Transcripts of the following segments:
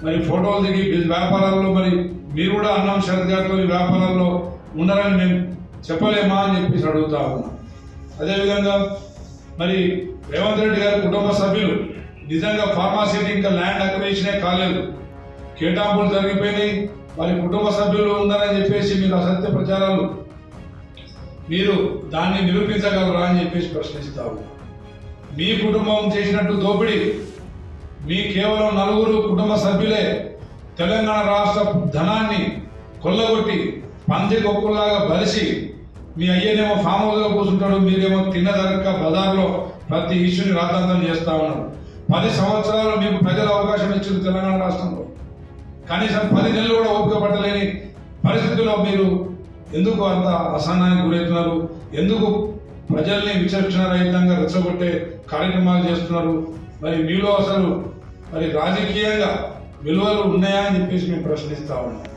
మరి ఫోటోలు దిగి వ్యాపారాల్లో మరి మీరు కూడా అన్నం శరత్ గారితో వ్యాపారాల్లో ఉన్నారని మేము చెప్పలేమా అని చెప్పేసి అడుగుతా ఉన్నాం. అదేవిధంగా మరి రేవంత్ రెడ్డి గారి కుటుంబ సభ్యులు నిజంగా ఫార్మాసిటీ ఇంకా ల్యాండ్ అక్విజిషనే కాలేదు, కేటాయింపులు జరిగిపోయినాయి, వారి కుటుంబ సభ్యులు ఉన్నారని చెప్పేసి మీరు అసత్య ప్రచారాలు మీరు దాన్ని నిరూపించగలరా అని చెప్పేసి ప్రశ్నిస్తావు. మీ కుటుంబం చేసినట్టు దోపిడీ మీ కేవలం 4 కుటుంబ సభ్యులే తెలంగాణ రాష్ట్ర ధనాన్ని కొల్లగొట్టి పందికొక్కులాగా బలిసి మీ అయ్యనేమో ఫామ్ హౌస్లో కూర్చుంటాడు, మీరేమో తిన్నదరక్క బజార్లో ప్రతి ఇష్యూని రాద్ధాంతం చేస్తా ఉన్నారు. 10 సంవత్సరాలు మీకు ప్రజలు అవకాశం ఇచ్చింది తెలంగాణ రాష్ట్రంలో, కనీసం 10 నెలలు కూడా ఓపిక పట్టలేని పరిస్థితుల్లో మీరు ఎందుకు అంత అసహనానికి గురవుతున్నారు? ఎందుకు ప్రజల్ని విచక్షణరహితంగా రెచ్చగొట్టే కార్యక్రమాలు చేస్తున్నారు? మరి మీలో అసలు మరి రాజకీయంగా విలువలు ఉన్నాయా అని చెప్పేసి మేము ప్రశ్నిస్తా ఉన్నాం.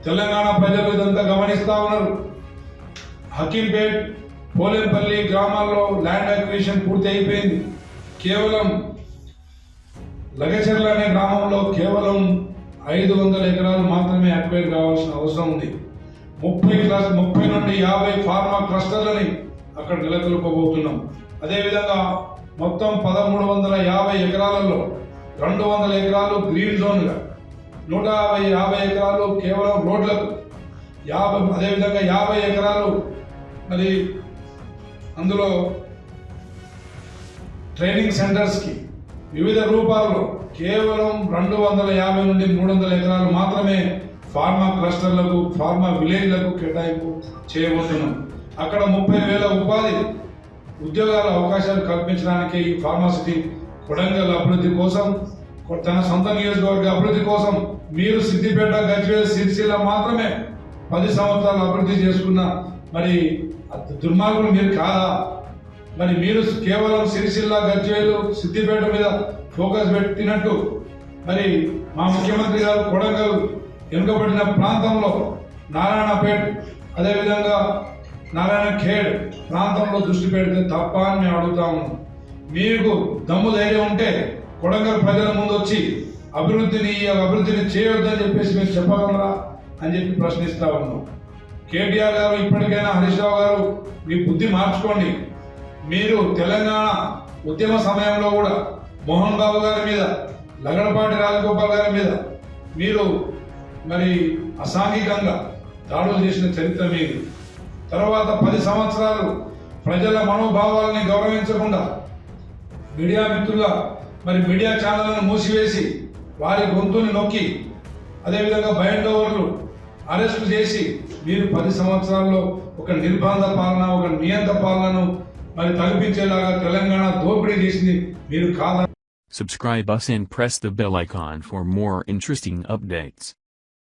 తెలంగాణ ప్రజలు ఇదంతా గమనిస్తా ఉన్నారు. హకీంపేట్, పోలేపల్లి గ్రామాల్లో ల్యాండ్ అక్విజిషన్ పూర్తి అయిపోయింది. కేవలం లగచెర్ల అనే గ్రామంలో కేవలం 500 ఎకరాలు మాత్రమే అక్వైర్ కావాల్సిన అవసరం ఉంది. 30 నుండి 50 ఫార్మా క్లస్టర్లని అక్కడ నెలకొల్పబోతున్నాం. అదేవిధంగా మొత్తం 1350 ఎకరాలలో 200 ఎకరాలు గ్రీన్ జోన్గా, 150 ఎకరాలు కేవలం రోడ్లకు, అదేవిధంగా 50 ఎకరాలు మరి అందులో ట్రైనింగ్ సెంటర్స్కి వివిధ రూపాల్లో కేవలం 250 నుండి 300 ఎకరాలు మాత్రమే ఫార్మా క్లస్టర్లకు, ఫార్మా విలేజ్లకు కేటాయింపు చేయబోతున్నాం. అక్కడ 30,000 ఉపాధి ఉద్యోగాల అవకాశాలు కల్పించడానికి ఈ ఫార్మాసిటీ కొడంగల్ అభివృద్ధి కోసం, తన సొంత నియోజకవర్గ అభివృద్ధి కోసం మీరు సిద్దిపేట, గజ్వేల్, సిరిసిల్ల మాత్రమే 10 సంవత్సరాలు అభివృద్ధి చేసుకున్న మరి దుర్మార్గులు మీరు కాదా? మరి మీరు కేవలం సిరిసిల్ల, గజ్వేల్, సిద్దిపేట మీద ఫోకస్ పెట్టినట్టు మరి మా ముఖ్యమంత్రి గారు కొడంగల్ వెనుకబడిన ప్రాంతంలో నారాయణపేట్, అదేవిధంగా నారాయణ ఖేడ్ ప్రాంతంలో దృష్టి పెడితే తప్ప అని మేము అడుగుతా ఉన్నాం. మీకు దమ్ము ధైర్యం ఉంటే కొడంగల్ ప్రజల ముందు వచ్చి అభివృద్ధిని చేయొద్దని చెప్పేసి మీరు చెప్పగలరా అని చెప్పి ప్రశ్నిస్తా ఉన్నాం. కేటీఆర్ గారు ఇప్పటికైనా హరీష్ రావు గారు మీ బుద్ధి మార్చుకోండి. మీరు తెలంగాణ ఉద్యమ సమయంలో కూడా మోహన్ బాబు గారి మీద, లగడపాటి రాజగోపాల్ గారి మీద మీరు మరి అసాంఘికంగా దాడులు చేసిన చరిత్ర మీది. తర్వాత 10 సంవత్సరాలు ప్రజల మనోభావాలని గౌరవించకుండా మీడియా మిత్రుల మరి మీడియా ఛానళ్లను మూసివేసి వారి గొంతుని నొక్కి, అదేవిధంగా బైండ్ ఓవర్లు అరెస్టు చేసి మీరు 10 సంవత్సరాల్లో ఒక నిర్బంధ పాలన, ఒక నియంత్ర పాలనను మరి తలపించేలాగా తెలంగాణ దోపిడీ చేసింది మీరు కాదా? Subscribe us and press the bell icon for more interesting updates.